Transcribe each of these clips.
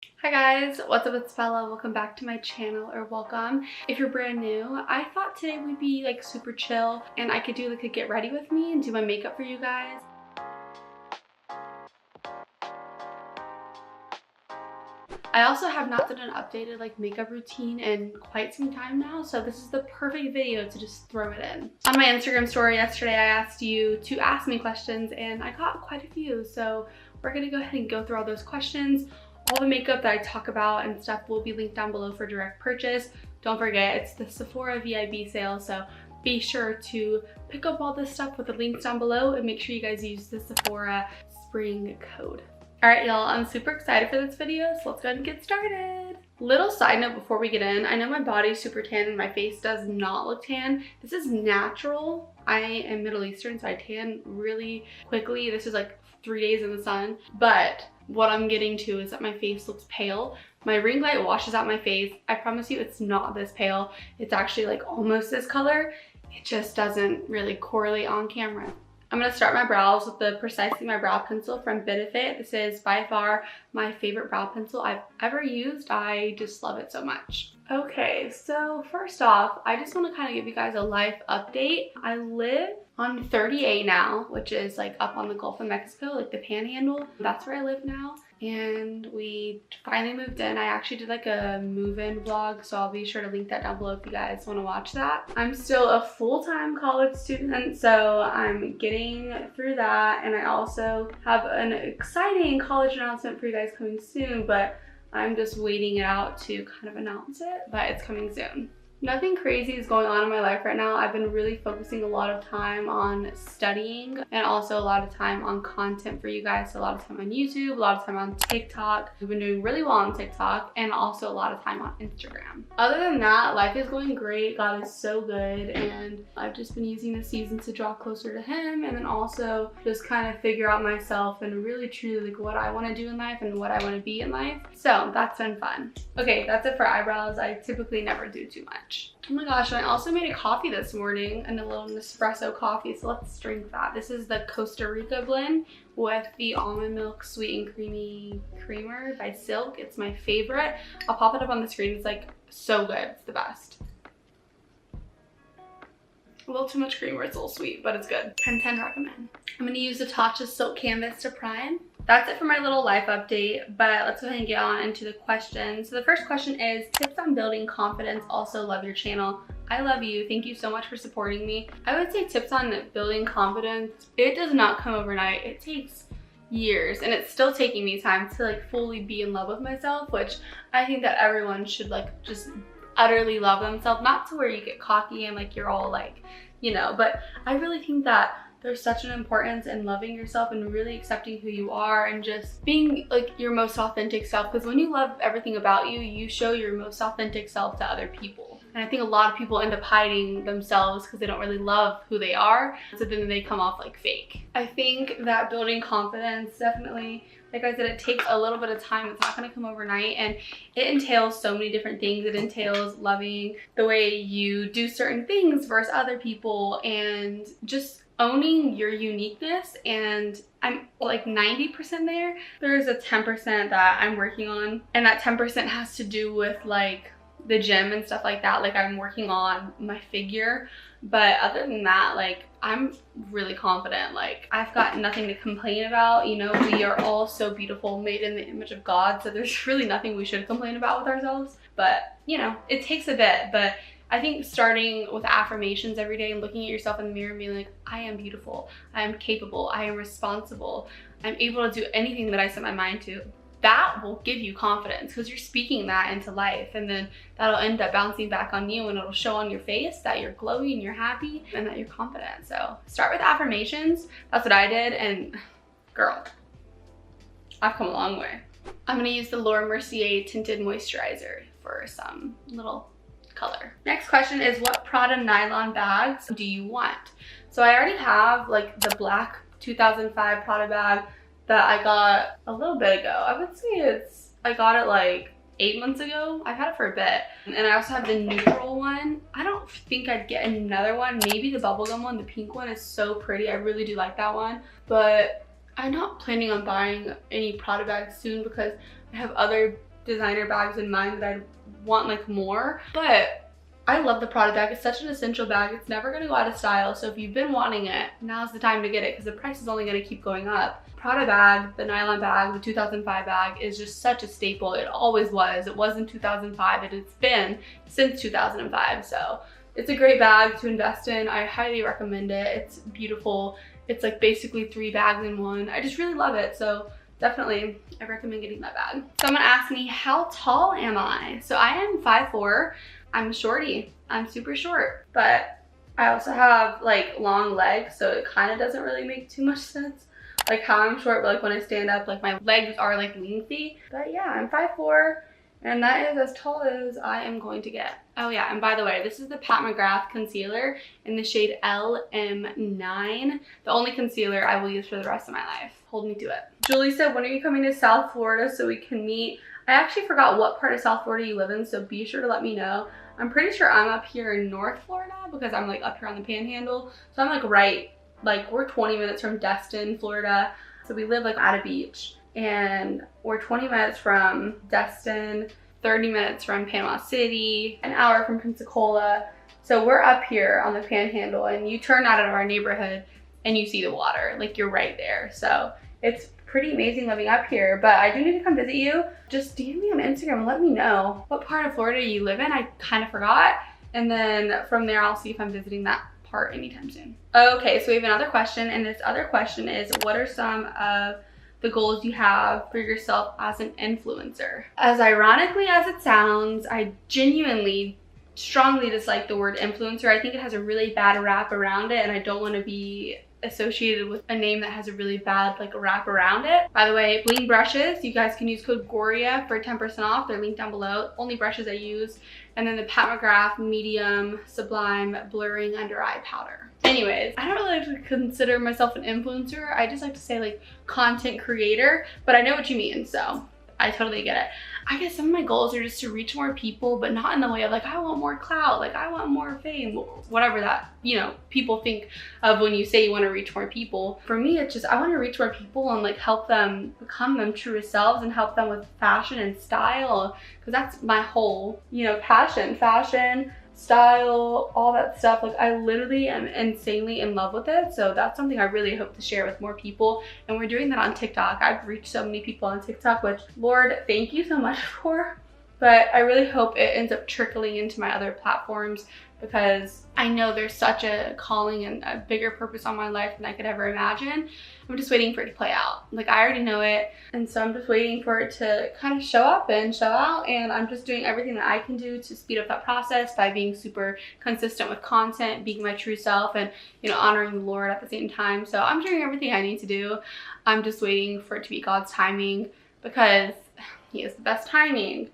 Hi guys, what's up, it's Bella. Welcome back to my channel, or welcome. If you're brand new, I thought today would be like super chill and I could do like a get ready with me and do my makeup for you guys. I also have not done an updated like makeup routine in quite some time now, so this is the perfect video to just throw it in. On my Instagram story yesterday, I asked you to ask me questions and I got quite a few, so we're gonna go ahead and go through all those questions. All the makeup that I talk about and stuff will be linked down below for direct purchase. Don't forget, it's the Sephora VIB sale, so be sure to pick up all this stuff with the links down below and make sure you guys use the Sephora spring code. All right, y'all, I'm super excited for this video, so let's go ahead and get started. Little side note before we get in, I know my body's super tan and my face does not look tan. This is natural. I am Middle Eastern, so I tan really quickly. This is like 3 days in the sun, but what I'm getting to is that my face looks pale. My ring light washes out my face. I promise you it's not this pale. It's actually like almost this color. It just doesn't really correlate on camera. I'm gonna start my brows with the Precisely My Brow Pencil from Benefit. This is by far my favorite brow pencil I've ever used. I just love it so much. Okay, so first off, I just wanna kind of give you guys a life update. I live on 30A now, which is like up on the Gulf of Mexico, like the Panhandle. That's where I live now. And we finally moved in. I actually did like a move-in vlog, so I'll be sure to link that down below if you guys want to watch that. I'm still a full-time college student, so I'm getting through that. And I also have an exciting college announcement for you guys coming soon, but I'm just waiting it out to kind of announce it, but it's coming soon. Nothing crazy is going on in my life right now. I've been really focusing a lot of time on studying and also a lot of time on content for you guys. So a lot of time on YouTube, a lot of time on TikTok. We've been doing really well on TikTok and also a lot of time on Instagram. Other than that, life is going great. God is so good, and I've just been using this season to draw closer to him and then also just kind of figure out myself and really truly like what I want to do in life and what I want to be in life. So that's been fun. Okay, that's it for eyebrows. I typically never do too much. Oh my gosh, and I also made a coffee this morning, and a little Nespresso coffee, so let's drink that. This is the Costa Rica blend with the almond milk sweet and creamy creamer by Silk. It's my favorite. I'll pop it up on the screen. It's like so good. It's the best. A little too much creamer, it's a little sweet, but it's good. 10/10 recommend. I'm gonna use the Tatcha Silk Canvas to prime. That's it for my little life update, but let's go ahead and get on into the questions. So the first question is, tips on building confidence. Also love your channel. I love you. Thank you so much for supporting me. I would say tips on building confidence. It does not come overnight. It takes years, and it's still taking me time to like fully be in love with myself, which I think that everyone should like just utterly love themselves. Not to where you get cocky and like you're all like, you know, but I really think that there's such an importance in loving yourself and really accepting who you are and just being like your most authentic self, because when you love everything about you, you show your most authentic self to other people. And I think a lot of people end up hiding themselves because they don't really love who they are, so then they come off like fake. I think that building confidence definitely, like I said, it takes a little bit of time. It's not going to come overnight, and it entails so many different things. It entails loving the way you do certain things versus other people and just owning your uniqueness. And I'm like 90% there. There's a 10% that I'm working on, and that 10% has to do with like the gym and stuff like that. Like I'm working on my figure, but other than that, like I'm really confident. Like I've got nothing to complain about. You know, we are all so beautiful, made in the image of God, so there's really nothing we should complain about with ourselves. But you know, it takes a bit, but I think starting with affirmations every day and looking at yourself in the mirror and being like, I am beautiful, I am capable, I am responsible, I'm able to do anything that I set my mind to. That will give you confidence because you're speaking that into life, and then that'll end up bouncing back on you, and it'll show on your face that you're glowy and you're happy and that you're confident. So start with affirmations. That's what I did, and girl, I've come a long way. I'm gonna use the Mercier Tinted Moisturizer for some little color. Next question is, what Prada nylon bags do you want? So I already have like the black 2005 Prada bag that I got a little bit ago. I would say I got it like 8 months ago. I've had it for a bit. And I also have the neutral one. I don't think I'd get another one. Maybe the bubblegum one, the pink one is so pretty. I really do like that one. But I'm not planning on buying any Prada bags soon because I have other designer bags in mind that I want like more, but I love the Prada bag. It's such an essential bag. It's never gonna go out of style. So if you've been wanting it, now's the time to get it because the price is only gonna keep going up. Prada bag, the nylon bag, the 2005 bag is just such a staple. It always was. It was in 2005. It has been since 2005. So it's a great bag to invest in. I highly recommend it. It's beautiful. It's like basically 3 bags in one. I just really love it. So definitely, I recommend getting that bag. Someone asked me, how tall am I? So I am 5'4". I'm shorty. I'm super short, but I also have like long legs, so it kind of doesn't really make too much sense. Like how I'm short, but like when I stand up, like my legs are like lengthy. But yeah, I'm 5'4", and that is as tall as I am going to get. Oh yeah, and by the way, this is the Pat McGrath concealer in the shade LM9. The only concealer I will use for the rest of my life. Hold me to it. Julie said, when are you coming to South Florida so we can meet? I actually forgot what part of South Florida you live in, so be sure to let me know. I'm pretty sure I'm up here in North Florida because I'm like up here on the Panhandle. So I'm like right, like we're 20 minutes from Destin, Florida. So we live like at a beach, and we're 20 minutes from Destin, 30 minutes from Panama City, an hour from Pensacola. So we're up here on the Panhandle, and you turn out of our neighborhood and you see the water, like you're right there. So it's pretty amazing living up here, but I do need to come visit you. Just DM me on Instagram and let me know what part of Florida you live in. I kind of forgot. And then from there, I'll see if I'm visiting that part anytime soon. Okay, so we have another question, and this other question is, what are some of the goals you have for yourself as an influencer? As ironically as it sounds, I genuinely strongly dislike the word influencer. I think it has a really bad rap around it, and I don't want to be associated with a name that has a really bad like wrap around it. By the way, bling brushes, you guys can use code GRWM for 10% off. They're linked down below. Only brushes I use. And then the Pat McGrath medium Sublime blurring under eye powder. Anyways, I don't really like to consider myself an influencer. I just like to say like content creator, but I know what you mean, so I totally get it. I guess some of my goals are just to reach more people, but not in the way of like, I want more clout, like I want more fame, whatever that, you know, people think of when you say you want to reach more people. For me, it's just, I want to reach more people and like help them become them truest selves and help them with fashion and style, because that's my whole, you know, passion, fashion, style, all that stuff. Like I literally am insanely in love with it. So that's something I really hope to share with more people. And we're doing that on TikTok. I've reached so many people on TikTok, which Lord, thank you so much for. But I really hope it ends up trickling into my other platforms, because I know there's such a calling and a bigger purpose on my life than I could ever imagine. I'm just waiting for it to play out. Like I already know it, and so I'm just waiting for it to kind of show up and show out, and I'm just doing everything that I can do to speed up that process by being super consistent with content, being my true self, and, you know, honoring the Lord at the same time. So I'm doing everything I need to do. I'm just waiting for it to be God's timing, because He has the best timing.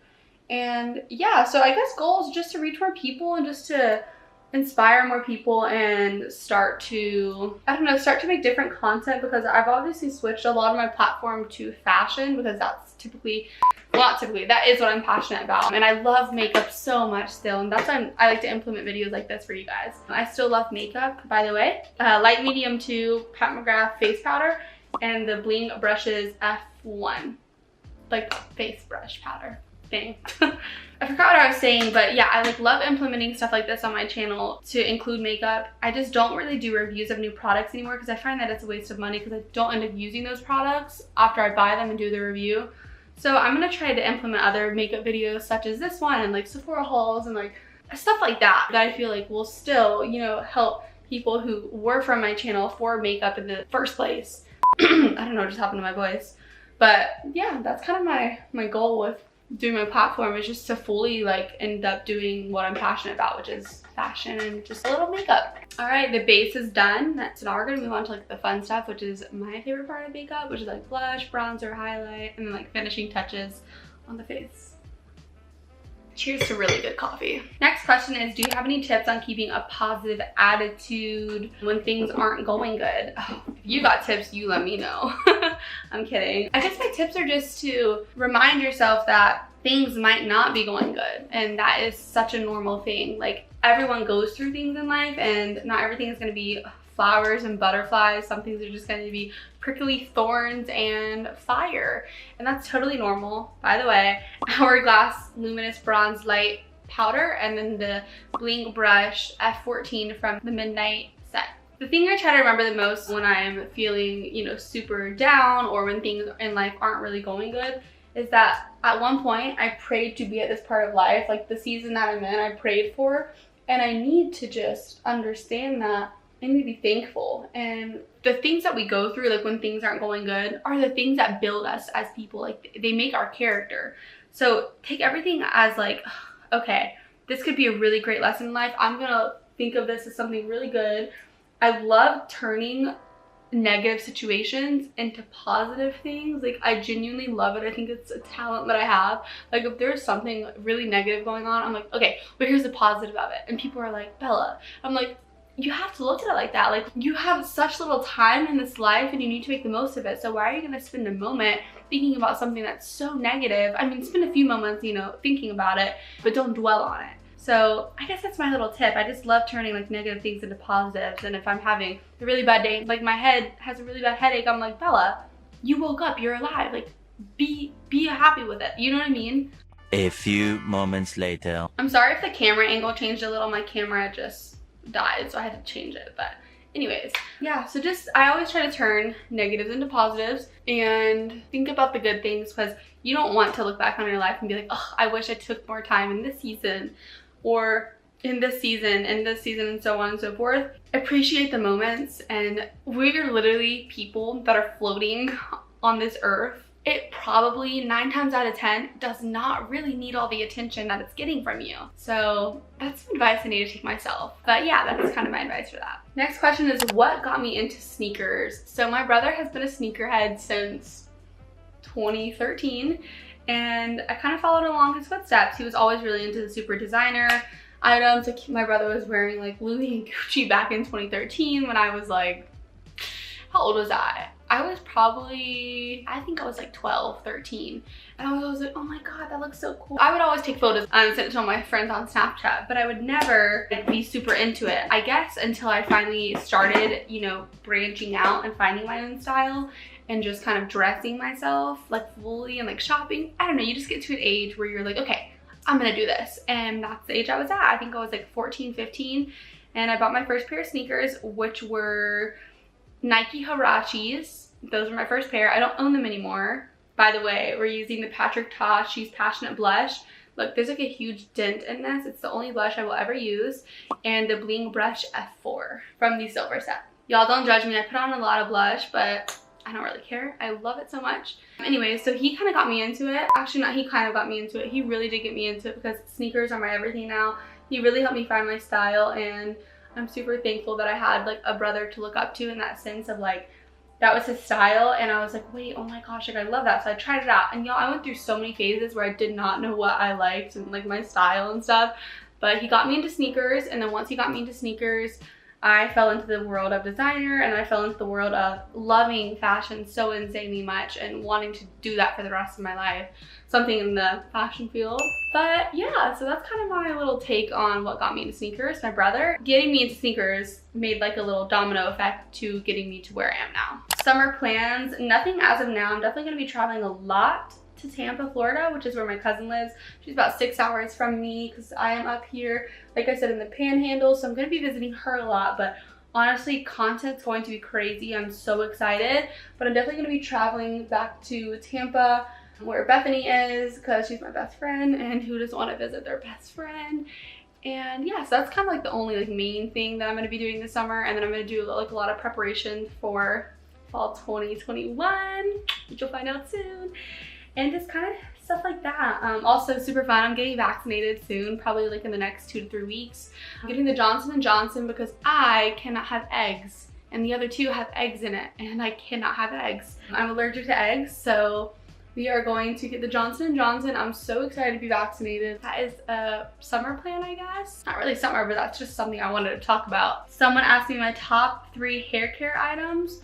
And yeah, so I guess goals just to reach more people and just to inspire more people and start to, I don't know, start to make different content, because I've obviously switched a lot of my platform to fashion, because that's typically, well, not typically, that is what I'm passionate about. And I love makeup so much still, and that's why I like to implement videos like this for you guys. I still love makeup, by the way. Light medium 2 Pat McGrath face powder, and the bling brushes F1, like face brush powder thing. I forgot what I was saying, but yeah, I like love implementing stuff like this on my channel to include makeup. I just don't really do reviews of new products anymore, because I find that it's a waste of money, because I don't end up using those products after I buy them and do the review. So I'm gonna try to implement other makeup videos such as this one, and like Sephora hauls and like stuff like that, that I feel like will still, you know, help people who were from my channel for makeup in the first place. I don't know what just happened to my voice. But yeah, that's kind of my goal with doing my platform, is just to fully like end up doing what I'm passionate about, which is fashion and just a little makeup. All right, the base is done. So now we're gonna move on to like the fun stuff, which is my favorite part of makeup, which is like blush, bronzer, highlight, and then like finishing touches on the face. Cheers to really good coffee. Next question is, do you have any tips on keeping a positive attitude when things aren't going good? Oh, if you got tips, you let me know. I'm kidding. I guess my tips are just to remind yourself that things might not be going good, and that is such a normal thing. Like everyone goes through things in life, and not everything is going to be flowers and butterflies. Some things are just going to be prickly thorns and fire, and that's totally normal. By the way, Hourglass Luminous Bronze Light powder, and then the Bling Brush F14 from the Midnight set. The thing I try to remember the most when I'm feeling, you know, super down or when things in life aren't really going good is that at one point I prayed to be at this part of life, like the season that I'm in, I prayed for, and I need to just understand that I need to be thankful. And the things that we go through, like when things aren't going good, are the things that build us as people. Like they make our character. So take everything as like, okay, this could be a really great lesson in life. I'm gonna think of this as something really good. I love turning negative situations into positive things. Like I genuinely love it. I think it's a talent that I have. Like if there's something really negative going on, I'm like, okay, but here's the positive of it. And people are like, Bella, I'm like, you have to look at it like that. Like you have such little time in this life and you need to make the most of it. So why are you gonna spend a moment thinking about something that's so negative? I mean, spend a few moments, you know, thinking about it, but don't dwell on it. So I guess that's my little tip. I just love turning like negative things into positives. And if I'm having a really bad day, like my head has a really bad headache, I'm like, Bella, you woke up, you're alive. Like be happy with it. You know what I mean? A few moments later. I'm sorry if the camera angle changed a little. My camera just died, so I had to change it. But anyways, yeah, so just I always try to turn negatives into positives and think about the good things, because you don't want to look back on your life and be like, oh, I wish I took more time in this season, or in this season, and so on and so forth. Appreciate the moments, and we're literally people that are floating on this earth. It probably 9 times out of 10 does not really need all the attention that it's getting from you. So that's some advice I need to take myself. But yeah, that's kind of my advice for that. Next question is, what got me into sneakers? So my brother has been a sneakerhead since 2013, and I kind of followed along his footsteps. He was always really into the super designer items. Like my brother was wearing like Louis and Gucci back in 2013 when I was like, how old was I? I was probably, I think I was like 12, 13. And I was always like, oh my God, that looks so cool. I would always take photos and send it to all my friends on Snapchat, but I would never be super into it, I guess, until I finally started, you know, branching out and finding my own style and just kind of dressing myself like fully and like shopping. I don't know, you just get to an age where you're like, okay, I'm gonna do this. And that's the age I was at. I think I was like 14, 15. And I bought my first pair of sneakers, which were Nike Huaraches. Those were my first pair. I don't own them anymore. By the way, we're using the Patrick Ta She's Passionate blush. Look, there's like a huge dent in this. It's the only blush I will ever use. And the Bling Brush F4 from the silver set. Y'all don't judge me. I put on a lot of blush, but I don't really care. I love it so much. Anyway, so he kind of got me into it. Actually, not he kind of got me into it. He really did get me into it because sneakers are my everything now. He really helped me find my style, and I'm super thankful that I had like a brother to look up to in that sense of like, that was his style, and I was like, wait, oh my gosh, like I love that. So I tried it out, and y'all, I went through so many phases where I did not know what I liked and like my style and stuff, but he got me into sneakers. And then once he got me into sneakers, I fell into the world of designer, and I fell into the world of loving fashion so insanely much and wanting to do that for the rest of my life, something in the fashion field. But yeah, so that's kind of my little take on what got me into sneakers. My brother getting me into sneakers made like a little domino effect to getting me to where I am now. Summer plans, nothing as of now. I'm definitely going to be traveling a lot to Tampa, Florida, which is where my cousin lives. She's about 6 hours from me because I am up here, like I said, in the Panhandle, so I'm going to be visiting her a lot. But honestly, content's going to be crazy. I'm so excited, but I'm definitely going to be traveling back to Tampa, where Bethany is, because she's my best friend, and who doesn't want to visit their best friend? And yeah, so that's kind of like the only like main thing that I'm going to be doing this summer. And then I'm going to do like a lot of preparation for fall 2021, which you'll find out soon. And just kind of stuff like that. Also super fun, I'm getting vaccinated soon, probably like in the next 2 to 3 weeks. I'm getting the Johnson & Johnson because I cannot have eggs, and the other 2 have eggs in it, and I cannot have eggs. I'm allergic to eggs, so we are going to get the Johnson & Johnson. I'm so excited to be vaccinated. That is a summer plan, I guess. Not really summer, but that's just something I wanted to talk about. Someone asked me my top 3 hair care items.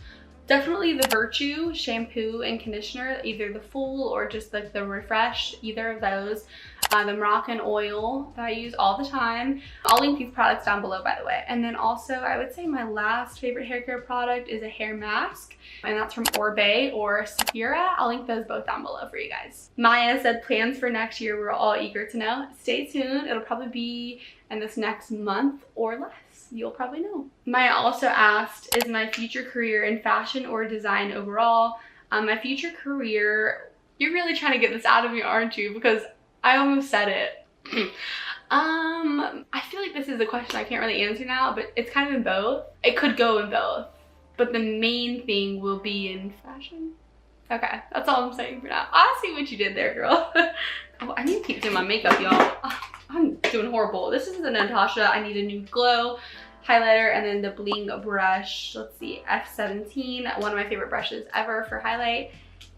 Definitely the Virtue shampoo and conditioner, either the full or just like the Refresh, either of those. the Moroccan oil that I use all the time. I'll link these products down below, by the way. And then also, I would say my last favorite hair care product is a hair mask, and that's from Orbe or Sephora. I'll link those both down below for you guys. Maya said plans for next year. We're all eager to know. Stay tuned. It'll probably be in this next month or less. You'll probably know. Maya also asked, is my future career in fashion or design overall? My future career, you're really trying to get this out of me, aren't you? Because I almost said it. I feel like this is a question I can't really answer now, but it's kind of in both. It could go in both, but the main thing will be in fashion. Okay, that's all I'm saying for now. I see what you did there, girl. Oh, I need to keep doing my makeup, y'all. I'm doing horrible. This is the Natasha I Need a Nude Glow highlighter, and then the bling brush, let's see, F17, one of my favorite brushes ever for highlight.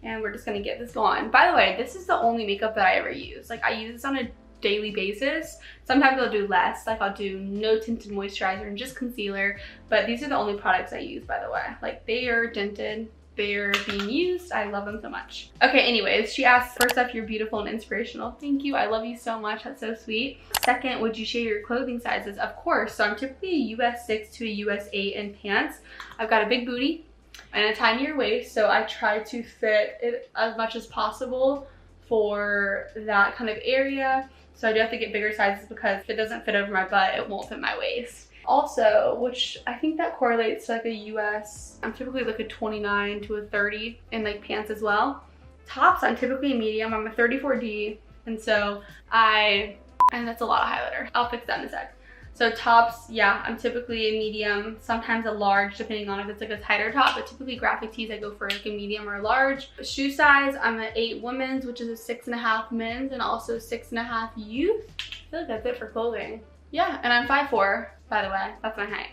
And we're just gonna get this going. By the way, this is the only makeup that I ever use. Like, I use this on a daily basis. Sometimes I'll do less, like I'll do no tinted moisturizer and just concealer, but these are the only products I use, by the way. Like, they are tinted, they're being used. I love them so much. Okay, anyways, she asked, first off, you're beautiful and inspirational. Thank you. I love you so much. That's so sweet. Second, would you share your clothing sizes? Of course. So I'm typically a US 6 to a US 8 in pants. I've got a big booty and a tinier waist, so I try to fit it as much as possible for that kind of area. So I do have to get bigger sizes because if it doesn't fit over my butt, it won't fit my waist. Also, which I think that correlates to like a US, I'm typically like a 29 to a 30 in like pants as well. Tops, I'm typically a medium. I'm a 34D, and so and that's a lot of highlighter. I'll fix that in a sec. So tops, yeah, I'm typically a medium, sometimes a large depending on if it's like a tighter top, but typically graphic tees I go for like a medium or a large. Shoe size, I'm an 8 women's, which is a 6.5 men's, and also 6.5 youth. I feel like that's it for clothing. Yeah, and I'm 5'4", by the way, that's my height.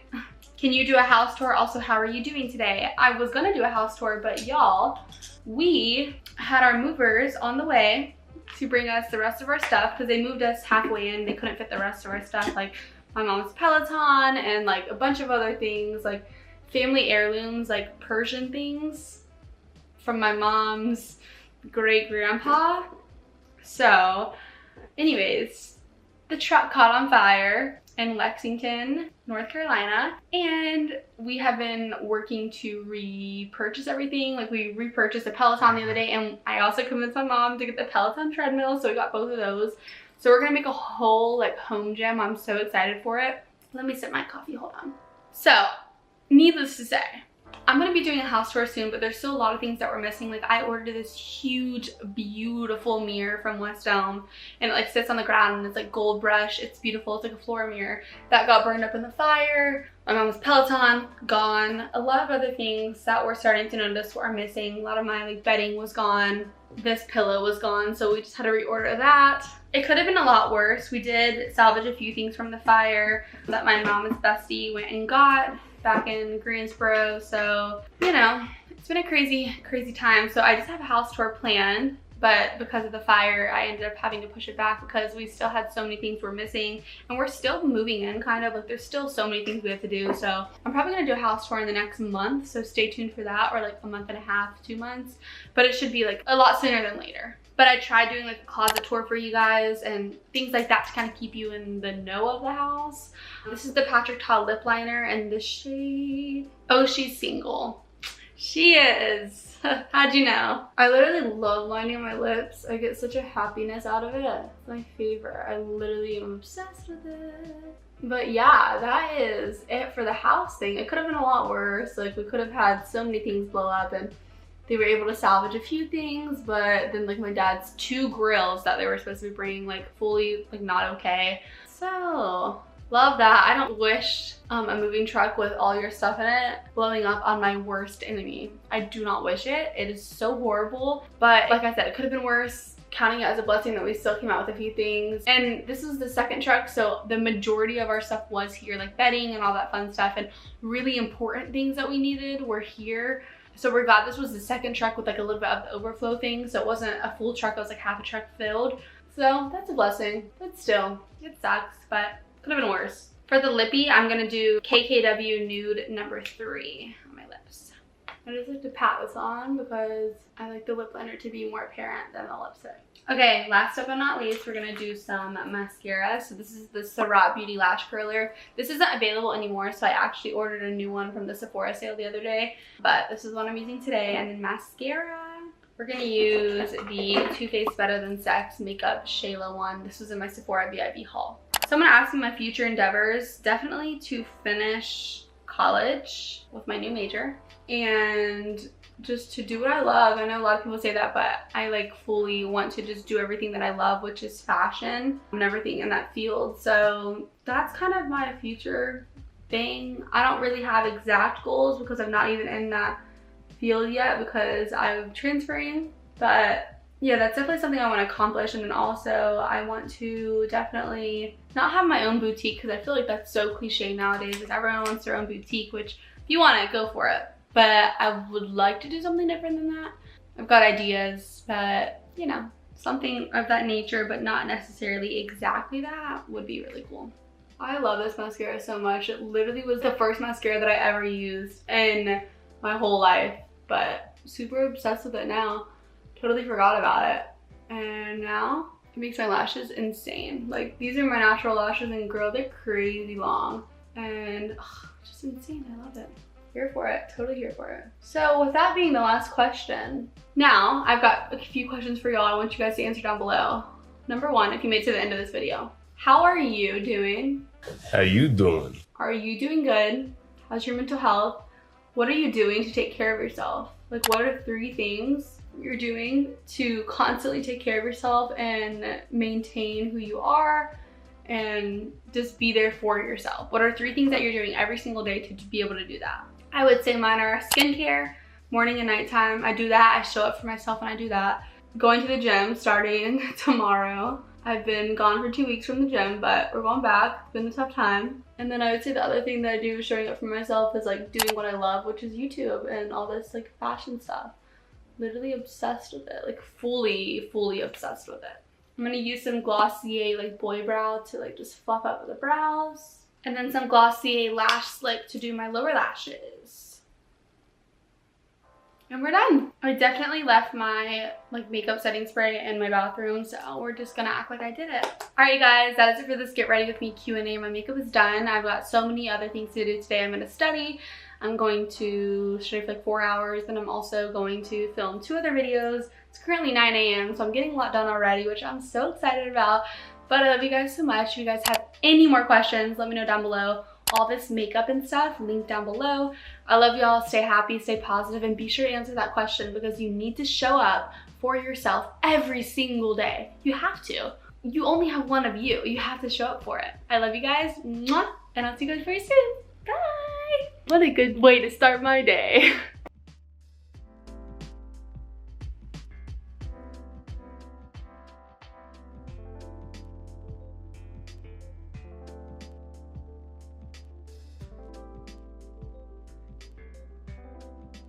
Can you do a house tour? Also, how are you doing today? I was gonna do a house tour, but y'all, we had our movers on the way to bring us the rest of our stuff because they moved us halfway in. They couldn't fit the rest of our stuff, like my mom's Peloton and like a bunch of other things, like family heirlooms, like Persian things from my mom's great grandpa. So anyways, the truck caught on fire in Lexington, North Carolina, and we have been working to repurchase everything. Like, we repurchased a Peloton the other day, and I also convinced my mom to get the Peloton treadmill, so we got both of those. So we're gonna make a whole like home gym. I'm so excited for it. Let me sip my coffee, hold on. So, needless to say, I'm gonna be doing a house tour soon, but there's still a lot of things that we're missing. Like, I ordered this huge, beautiful mirror from West Elm, and it like sits on the ground and it's like gold brush. It's beautiful. It's like a floor mirror that got burned up in the fire. My mom's Peloton, gone. A lot of other things that we're starting to notice are missing. A lot of my like bedding was gone. This pillow was gone, so we just had to reorder that. It could have been a lot worse. We did salvage a few things from the fire that my mom's bestie went and got back in Greensboro. So, you know, it's been a crazy, crazy time. So I just have a house tour planned, but because of the fire, I ended up having to push it back because we still had so many things we're missing, and we're still moving in kind of. Like, there's still so many things we have to do. So I'm probably gonna do a house tour in the next month, so stay tuned for that, or like a month and a half, 2 months, but it should be like a lot sooner than later. But I tried doing like a closet tour for you guys and things like that to kind of keep you in the know of the house. This is the Patrick Ta lip liner, and the shade, oh, she's single. She is. How'd you know? I literally love lining my lips. I get such a happiness out of it. It's my favorite. I literally am obsessed with it. But yeah, that is it for the house thing. It could have been a lot worse. Like, we could have had so many things blow up, and they were able to salvage a few things, but then like my dad's 2 grills that they were supposed to be bringing, like fully like not okay. So love that. I don't wish a moving truck with all your stuff in it blowing up on my worst enemy. I do not wish it. It is so horrible. But like I said, it could have been worse. Counting it as a blessing that we still came out with a few things. And this is the second truck, so the majority of our stuff was here, like bedding and all that fun stuff, and really important things that we needed were here. So we're glad this was the second truck with like a little bit of the overflow thing, so it wasn't a full truck, it was like half a truck filled. So that's a blessing, but still, it sucks, but could have been worse. For the lippy, I'm gonna do KKW Nude number 3 on my lips. I just like to pat this on because I like the lip liner to be more apparent than the lipstick. Okay, last but not least, we're gonna do some mascara. So this is the Surratt Beauty Lash Curler. This isn't available anymore, so I actually ordered a new one from the Sephora sale the other day. But this is what I'm using today. And then mascara, we're gonna use the Too Faced Better Than Sex Makeup Shayla one. This was in my Sephora VIP haul. Someone asked me my future endeavors. Definitely to finish college with my new major and just to do what I love. I know a lot of people say that, but I like fully want to just do everything that I love, which is fashion and everything in that field. So that's kind of my future thing. I don't really have exact goals because I'm not even in that field yet because I'm transferring, but yeah, that's definitely something I want to accomplish. And then also I want to definitely not have my own boutique, because I feel like that's so cliche nowadays. Like everyone wants their own boutique, which if you want it, go for it. But I would like to do something different than that. I've got ideas, but you know, something of that nature, but not necessarily exactly that, would be really cool. I love this mascara so much. It literally was the first mascara that I ever used in my whole life, but super obsessed with it now. Totally forgot about it. And now it makes my lashes insane. Like, these are my natural lashes, and girl, they're crazy long. And just insane, I love it. Here for it, totally here for it. So with that being the last question, now I've got a few questions for y'all I want you guys to answer down below. Number one, if you made it to the end of this video, how are you doing? How you doing? Are you doing good? How's your mental health? What are you doing to take care of yourself? Like, what are 3 things you're doing to constantly take care of yourself and maintain who you are and just be there for yourself? What are 3 things that you're doing every single day to be able to do that? I would say mine are skincare, morning and nighttime. I do that. I show up for myself and I do that. Going to the gym starting tomorrow. I've been gone for 2 weeks from the gym, but we're going back. It's been a tough time. And then I would say the other thing that I do showing up for myself is like doing what I love, which is YouTube and all this like fashion stuff. Literally obsessed with it, like fully obsessed with it. I'm gonna use some Glossier like Boy Brow to like just fluff up the brows. And then some Glossier Lash Slick to do my lower lashes. And we're done. I definitely left my like makeup setting spray in my bathroom, so we're just gonna act like I did it. Alright, you guys, that is it for this Get Ready With Me Q&A. My makeup is done. I've got so many other things to do today. I'm gonna study. I'm going to study for like 4 hours, and I'm also going to film 2 other videos. It's currently 9 a.m. so I'm getting a lot done already, which I'm so excited about. But I love you guys so much. If you guys have any more questions, let me know down below. All this makeup and stuff, link down below. I love y'all. Stay happy, stay positive, and be sure to answer that question, because you need to show up for yourself every single day. You have to. You only have one of you. You have to show up for it. I love you guys. Mwah, and I'll see you guys very soon. Bye. What a good way to start my day.